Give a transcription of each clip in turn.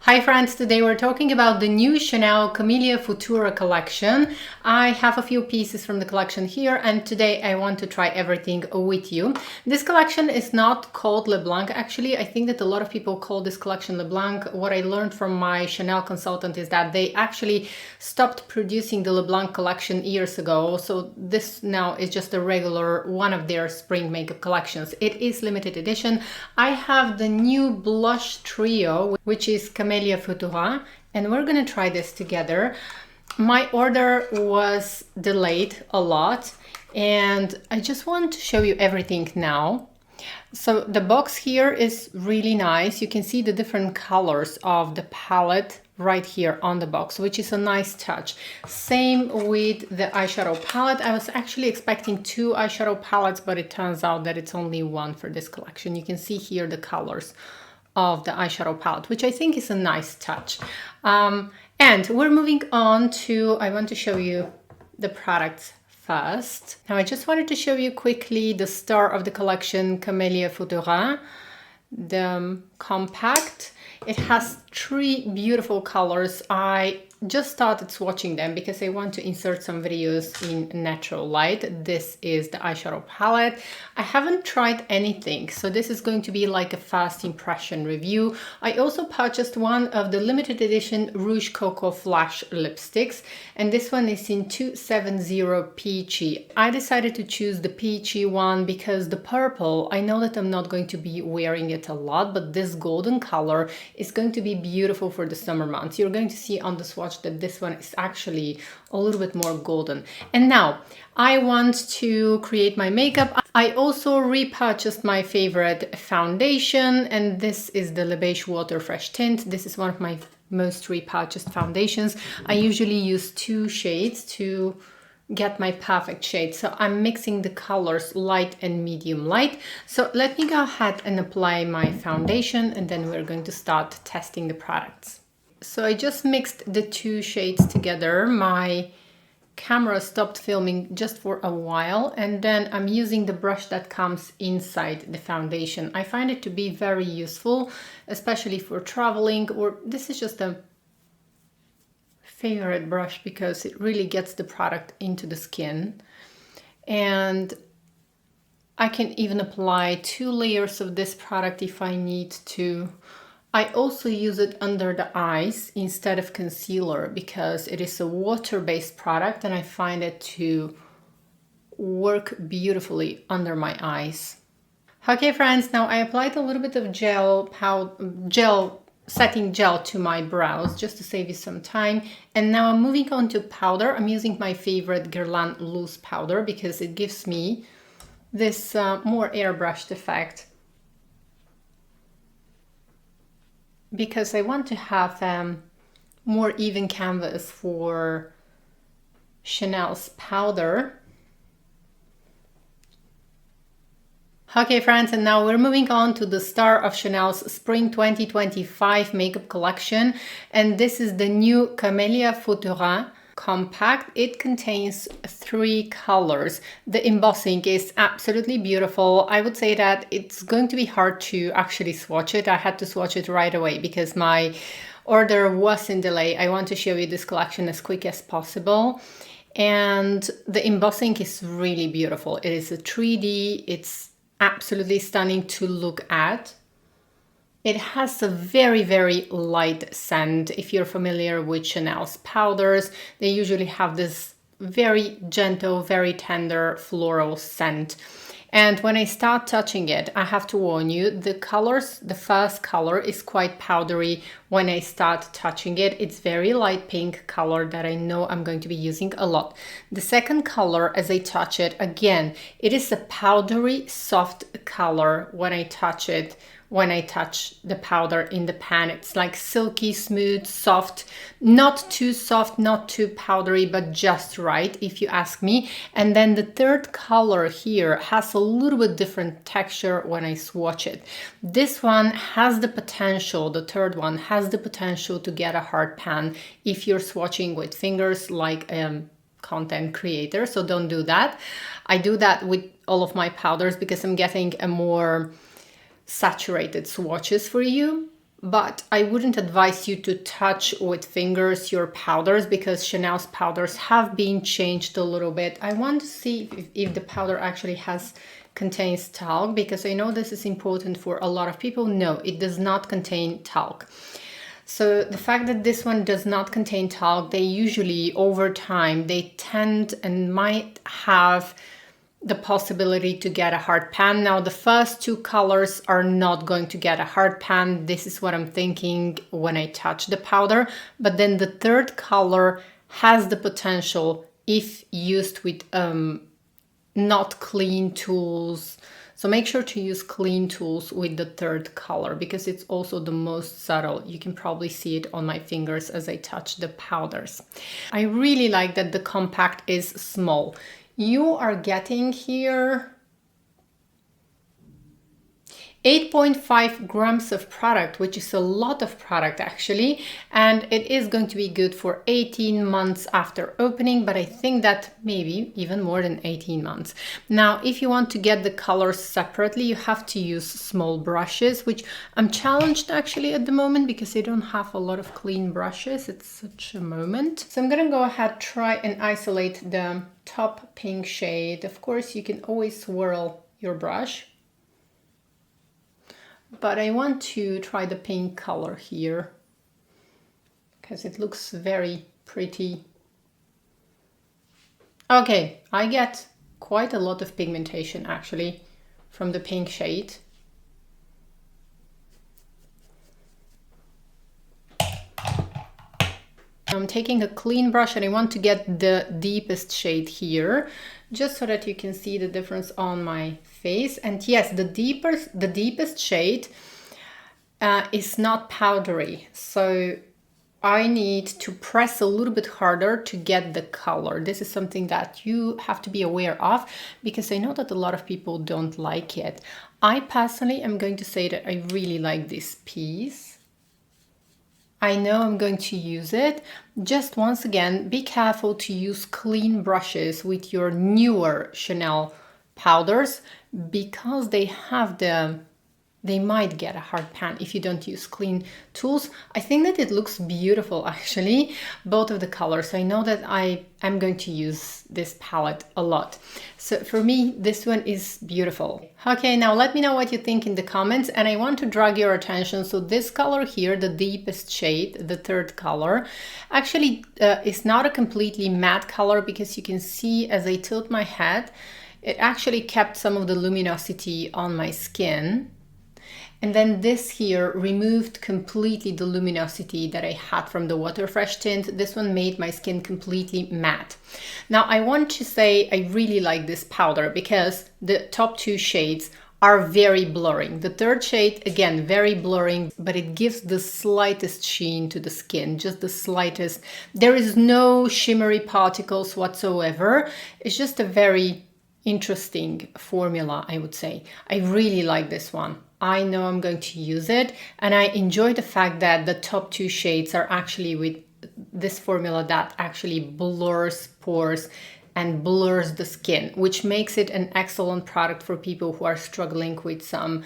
Hi friends, today we're talking about the new Chanel Camelia Futura collection. I have a few pieces from the collection here and today I want to try everything with you. This collection is not called Le Blanc actually. I think that a lot of people call this collection Le Blanc. What I learned from my Chanel consultant is that they actually stopped producing the Le Blanc collection years ago. So this now is just a regular one of their spring makeup collections. It is limited edition. I have the new blush trio, which is Camelia Futura, and we're gonna try this together. My order was delayed a lot and I just want to show you everything now. So the box here is really nice. You can see the different colors of the palette right here on the box, which is a nice touch. Same with the eyeshadow palette. I was actually expecting two eyeshadow palettes, but it turns out that it's only one for this collection. You can see here the colors of the eyeshadow palette, which I think is a nice touch. And we're moving on to, I want to show you the products first. Now I just wanted to show you quickly the star of the collection, Camelia Futura, the compact. It has three beautiful colors. I just started swatching them because I want to insert some videos in natural light. This is the eyeshadow palette. I haven't tried anything, so this is going to be like a fast impression review. I also purchased one of the limited edition Rouge Coco Flash lipsticks, and this one is in 270 Peachy. I decided to choose the Peachy one because the purple, I know that I'm not going to be wearing it a lot, but this golden color is going to be beautiful for the summer months. You're going to see on the swatch that this one is actually a little bit more golden. And now I want to create my makeup. I also repurchased my favorite foundation, and this is the Le Beige Water Fresh Tint. This is one of my most repurchased foundations. I usually use two shades to get my perfect shade. So I'm mixing the colors light and medium light. So let me go ahead and apply my foundation and then we're going to start testing the products. So I just mixed the two shades together. My camera stopped filming just for a while and then I'm using the brush that comes inside the foundation. I find it to be very useful, especially for traveling, or this is just a favorite brush because it really gets the product into the skin. And I can even apply 2 layers of this product if I need to. I also use it under the eyes instead of concealer because it is a water-based product and I find it to work beautifully under my eyes. Okay friends, now I applied a little bit of setting gel to my brows just to save you some time. And now I'm moving on to powder. I'm using my favorite Guerlain loose powder because it gives me this more airbrushed effect. Because I want to have more even canvas for Chanel's powder. Okay friends, and now we're moving on to the star of Chanel's Spring 2025 makeup collection, and this is the new Camelia Futura compact. It contains 3 colors. The embossing is absolutely beautiful. I would say that it's going to be hard to actually swatch it. I had to swatch it right away because my order was in delay. I want to show you this collection as quick as possible. And the embossing is really beautiful. It is a 3D, it's absolutely stunning to look at. It has a very, very light scent. If you're familiar with Chanel's powders, they usually have this very gentle, very tender floral scent. And when I start touching it, I have to warn you, the colors, the first color is quite powdery. When I start touching it, it's very light pink color that I know I'm going to be using a lot. The second color, as I touch it, again, it is a powdery, soft color when I touch it. When I touch the powder in the pan, it's like silky, smooth, soft, not too soft, not too powdery, but just right, if you ask me. And then the third color here has a little bit different texture when I swatch it. This one has the potential, the third one has the potential to get a hard pan if you're swatching with fingers like content creator, so don't do that. I do that with all of my powders because I'm getting a more saturated swatches for you. but I wouldn't advise you to touch with fingers your powders because Chanel's powders have been changed a little bit. I want to see if the powder actually contains talc, because I know this is important for a lot of people. No, it does not contain talc. So the fact that this one does not contain talc, they usually over time, they tend and might have the possibility to get a hard pan. Now the first two colors are not going to get a hard pan. This is what I'm thinking when I touch the powder. But then the third color has the potential, if used with not clean tools. So make sure to use clean tools with the third color because it's also the most subtle. You can probably see it on my fingers as I touch the powders. I really like that the compact is small. You are getting here 8.5 grams of product, which is a lot of product actually, and it is going to be good for 18 months after opening, but I think that maybe even more than 18 months. Now, if you want to get the colors separately, you have to use small brushes, which I'm challenged actually at the moment because I don't have a lot of clean brushes. It's such a moment. So I'm gonna go ahead, try and isolate the top pink shade. Of course, you can always swirl your brush, but I want to try the pink color here because it looks very pretty. Okay, I get quite a lot of pigmentation actually from the pink shade. I'm taking a clean brush and I want to get the deepest shade here, just so that you can see the difference on my face. And yes, the deepest shade is not powdery, so I need to press a little bit harder to get the color. This is something that you have to be aware of because I know that a lot of people don't like it. I personally am going to say that I really like this piece. I know I'm going to use it. Just once again, be careful to use clean brushes with your newer Chanel powders because they might get a hard pan if you don't use clean tools. I think that it looks beautiful actually, both of the colors. I know that I am going to use this palette a lot. So for me, this one is beautiful. Okay, now let me know what you think in the comments, and I want to drag your attention. So this color here, the deepest shade, the third color, actually is not a completely matte color because you can see as I tilt my head, it actually kept some of the luminosity on my skin. And then this here removed completely the luminosity that I had from the Water Fresh tint. This one made my skin completely matte. Now I want to say I really like this powder because the top two shades are very blurring. The third shade, again, very blurring, but it gives the slightest sheen to the skin, just the slightest. There is no shimmery particles whatsoever. It's just a very interesting formula, I would say. I really like this one. I know I'm going to use it, and I enjoy the fact that the top two shades are actually with this formula that actually blurs pores and blurs the skin, which makes it an excellent product for people who are struggling with some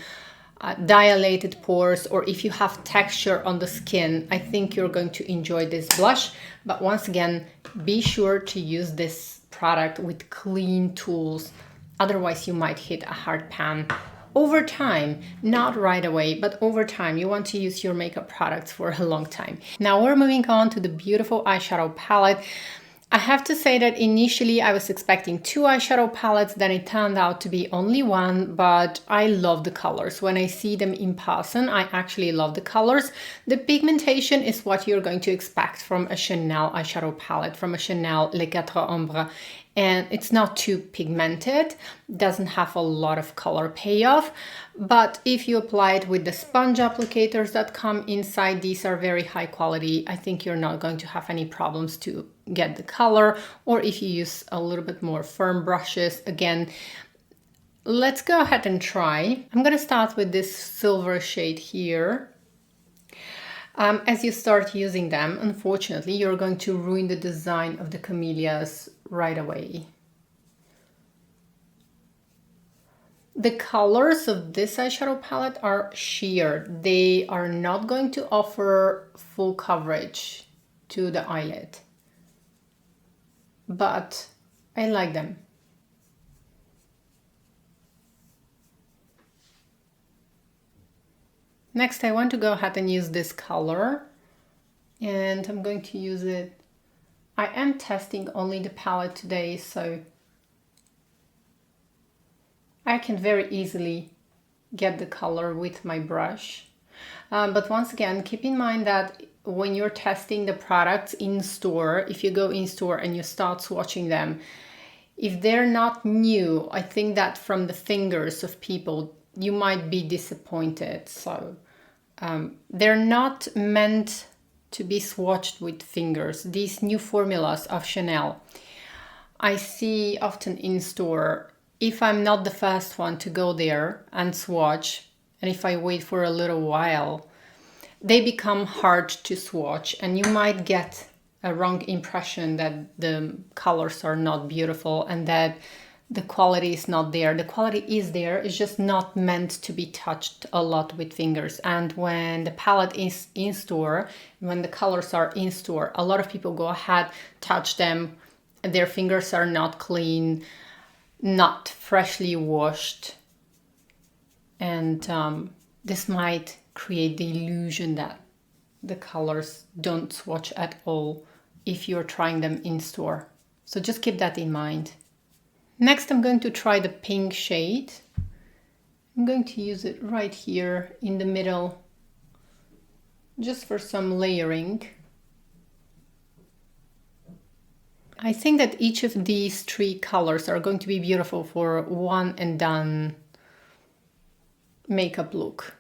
dilated pores, or if you have texture on the skin. I think you're going to enjoy this blush. But once again, be sure to use this product with clean tools, otherwise you might hit a hard pan. Over time, not right away, but over time, you want to use your makeup products for a long time. Now we're moving on to the beautiful eyeshadow palette. I have to say that initially I was expecting 2 eyeshadow palettes, then it turned out to be only 1, but I love the colors. When I see them in person, I actually love the colors. The pigmentation is what you're going to expect from a Chanel eyeshadow palette, from a Chanel Les Quatre Ombres. And it's not too pigmented, doesn't have a lot of color payoff. But if you apply it with the sponge applicators that come inside, these are very high quality. I think you're not going to have any problems to get the color. Or if you use a little bit more firm brushes, again, let's go ahead and try. I'm gonna start with this silver shade here. As you start using them, unfortunately, you're going to ruin the design of the camellias right away. The colors of this eyeshadow palette are sheer. They are not going to offer full coverage to the eyelid, but I like them. Next, I want to go ahead and use this color, and I'm going to use it. I am testing only the palette today, so I can very easily get the color with my brush. But once again, keep in mind that when you're testing the products in store, if you go in store and you start swatching them, if they're not new, I think that from the fingers of people, you might be disappointed. So they're not meant to be swatched with fingers. These new formulas of Chanel, I see often in store. If I'm not the first one to go there and swatch, and if I wait for a little while, they become hard to swatch, and you might get a wrong impression that the colors are not beautiful and that the quality is not there. The quality is there, it's just not meant to be touched a lot with fingers. And when the palette is in store, when the colors are in store, a lot of people go ahead, touch them, their fingers are not clean, not freshly washed, and this might create the illusion that the colors don't swatch at all if you're trying them in store. So just keep that in mind. Next, I'm going to try the pink shade. I'm going to use it right here in the middle, just for some layering. I think that each of these three colors are going to be beautiful for one and done makeup look.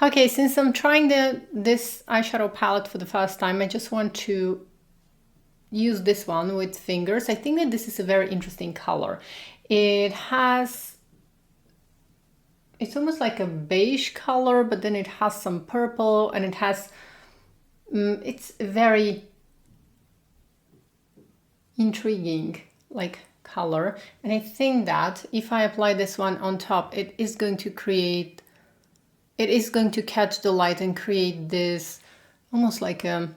Okay, since I'm trying this eyeshadow palette for the first time, I just want to use this one with fingers. I think that this is a very interesting color. It's almost like a beige color, but then it has some purple, and it has, it's very intriguing like color. And I think that if I apply this one on top, it is going to catch the light and create this almost like a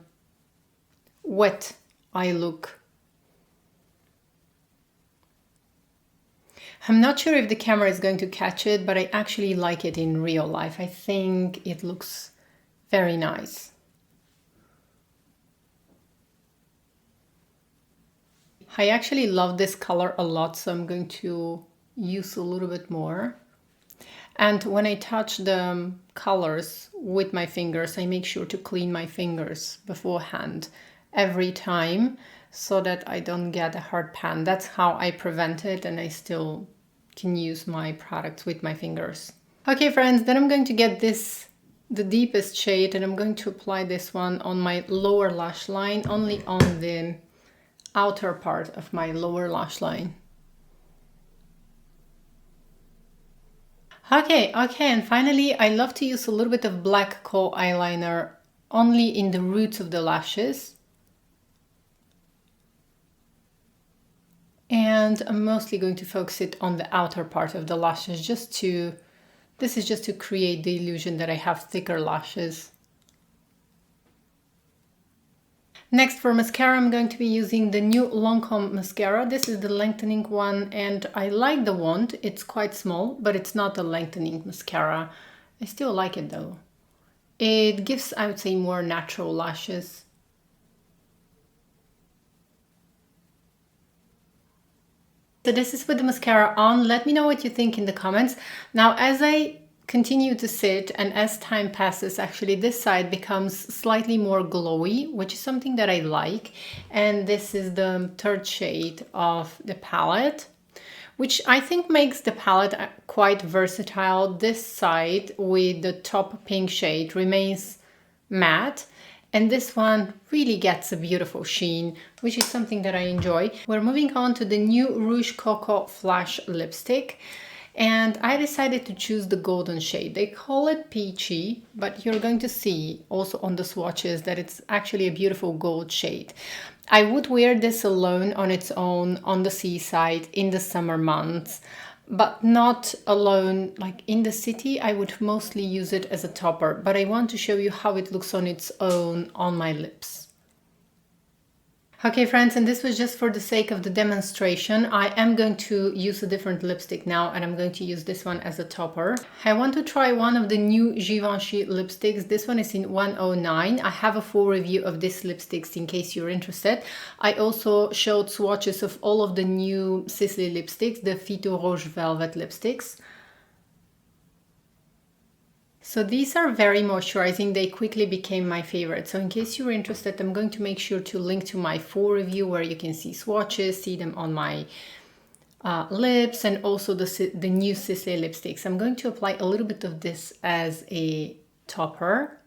wet eye look. I'm not sure if the camera is going to catch it, but I actually like it in real life. I think it looks very nice. I actually love this color a lot, so I'm going to use a little bit more. And when I touch the colors with my fingers, I make sure to clean my fingers beforehand every time so that I don't get a hard pan. That's how I prevent it, and I still can use my products with my fingers. Okay, friends, then I'm going to get the deepest shade, and I'm going to apply this one on my lower lash line, only on the outer part of my lower lash line. Okay, and finally, I love to use a little bit of black kohl eyeliner only in the roots of the lashes. And I'm mostly going to focus it on the outer part of the lashes, this is just to create the illusion that I have thicker lashes. Next, for mascara, I'm going to be using the new Lancome mascara. This is the lengthening one, and I like the wand. It's quite small, but it's not a lengthening mascara. I still like it though. It gives, I would say, more natural lashes. So this is with the mascara on. Let me know what you think in the comments. Now, as I continue to sit and as time passes, actually this side becomes slightly more glowy, which is something that I like. And this is the third shade of the palette, which I think makes the palette quite versatile. This side with the top pink shade remains matte, and this one really gets a beautiful sheen, which is something that I enjoy. We're moving on to the new Rouge Coco Flash lipstick. And I decided to choose the golden shade. They call it Peachy, but you're going to see also on the swatches that it's actually a beautiful gold shade. I would wear this alone on its own on the seaside in the summer months, but not alone like in the city. I would mostly use it as a topper, but I want to show you how it looks on its own on my lips. Okay friends, and this was just for the sake of the demonstration. I am going to use a different lipstick now, and I'm going to use this one as a topper. I want to try one of the new Givenchy lipsticks. This one is in 109. I have a full review of this lipsticks in case you're interested. I also showed swatches of all of the new Sisley lipsticks, the Phyto Rouge Velvet lipsticks. So these are very moisturizing. They quickly became my favorite. So in case you're interested, I'm going to make sure to link to my full review where you can see swatches, see them on my lips, and also the new Sisley lipsticks. I'm going to apply a little bit of this as a topper.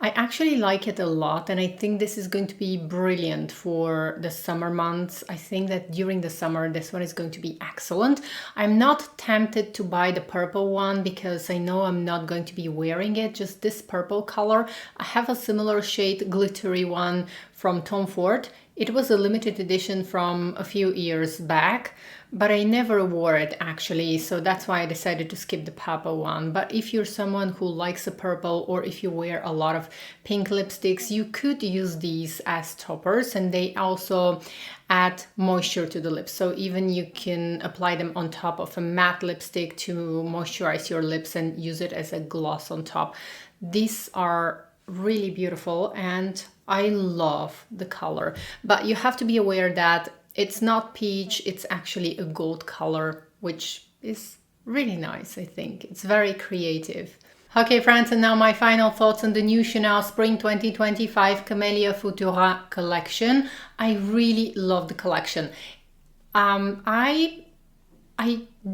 I actually like it a lot, and I think this is going to be brilliant for the summer months. I think that during the summer this one is going to be excellent. I'm not tempted to buy the purple one because I know I'm not going to be wearing it, just this purple color. I have a similar shade glittery one from Tom Ford. It was a limited edition from a few years back, but I never wore it actually, so that's why I decided to skip the purple one. But if you're someone who likes a purple, or if you wear a lot of pink lipsticks, you could use these as toppers, and they also add moisture to the lips. So even you can apply them on top of a matte lipstick to moisturize your lips and use it as a gloss on top. These are really beautiful and I love the color, but you have to be aware that it's not peach, it's actually a gold color, which is really nice. I think it's very creative. Okay friends, and now my final thoughts on the new Chanel Spring 2025 Camelia Futura collection. I really love the collection. I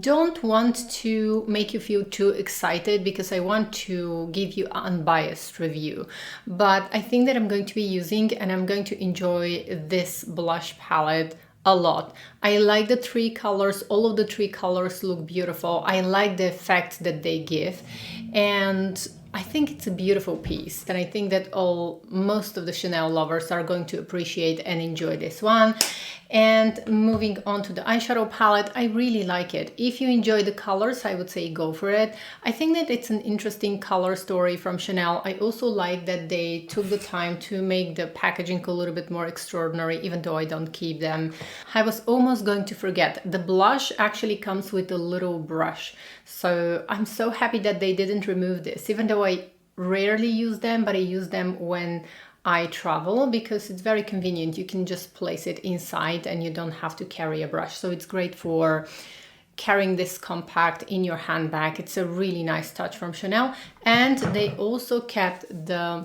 don't want to make you feel too excited because I want to give you an unbiased review, but I think that I'm going to be using and I'm going to enjoy this blush palette a lot. I like the three colors. All of the three colors look beautiful. I like the effect that they give, and I think it's a beautiful piece, and I think that most of the Chanel lovers are going to appreciate and enjoy this one. And moving on to the eyeshadow palette, I really like it. If you enjoy the colors, I would say go for it. I think that it's an interesting color story from Chanel. I also like that they took the time to make the packaging a little bit more extraordinary, even though I don't keep them. I was almost going to forget, the blush actually comes with a little brush. So I'm so happy that they didn't remove this, even though I rarely use them, but I use them when I travel because it's very convenient. You can just place it inside and you don't have to carry a brush. So it's great for carrying this compact in your handbag. It's a really nice touch from Chanel. And they also kept the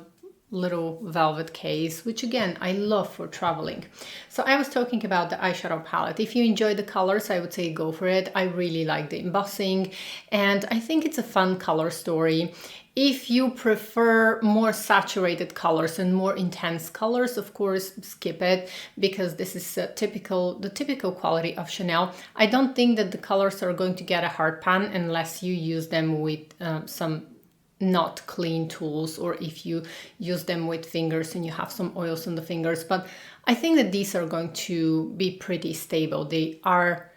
little velvet case, which again I love for traveling. So I was talking about the eyeshadow palette. If you enjoy the colors, I would say go for it. I really like the embossing and I think it's a fun color story. If you prefer more saturated colors and more intense colors, of course skip it because this is the typical quality of Chanel. I don't think that the colors are going to get a hard pan unless you use them with some not clean tools, or if you use them with fingers and you have some oils on the fingers. But I think that these are going to be pretty stable. They are,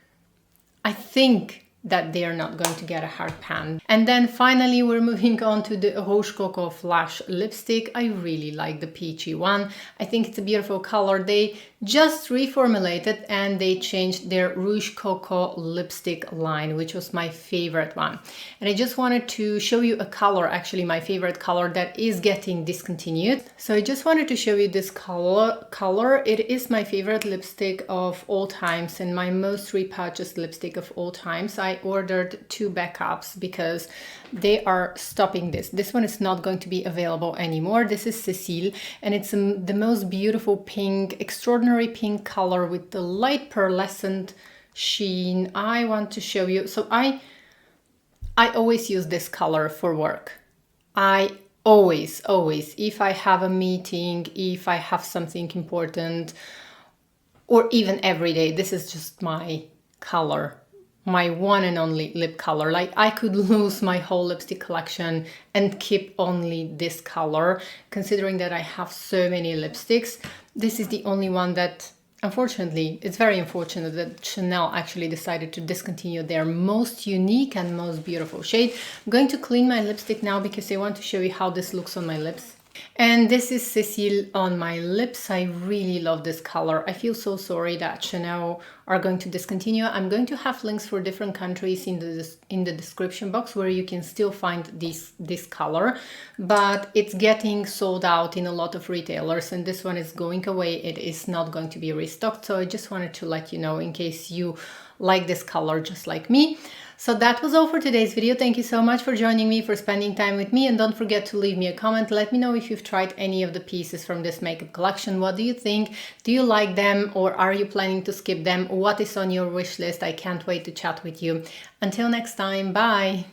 I think that they are not going to get a hard pan. And then finally we're moving on to the Rouge Coco Flash lipstick. I really like the peachy one. I think it's a beautiful color. They just reformulated and they changed their Rouge Coco lipstick line, which was my favorite one. And I just wanted to show you a color, actually my favorite color, that is getting discontinued. So I just wanted to show you this color. It is my favorite lipstick of all times and my most repurchased lipstick of all times. I ordered 2 backups because they are stopping this. This one is not going to be available anymore. This is Cécile and it's the most beautiful pink, extraordinary pink color with the light pearlescent sheen. I want to show you. So I always use this color for work. I always, if I have a meeting, if I have something important, or even every day. This is just my color, my one and only lip color. Like, I could lose my whole lipstick collection and keep only this color, considering that I have so many lipsticks. This is the only one that, unfortunately, it's very unfortunate that Chanel actually decided to discontinue their most unique and most beautiful shade. I'm going to clean my lipstick now because I want to show you how this looks on my lips. And this is Cecile on my lips. I really love this color. I feel so sorry that Chanel are going to discontinue. I'm going to have links for different countries in the description box where you can still find this color, but it's getting sold out in a lot of retailers, and this one is going away. It is not going to be restocked, so I just wanted to let you know in case you like this color just like me. So that was all for today's video. Thank you so much for joining me, for spending time with me, and don't forget to leave me a comment. Let me know if you've tried any of the pieces from this makeup collection. What do you think? Do you like them, or are you planning to skip them? What is on your wish list? I can't wait to chat with you. Until next time, bye!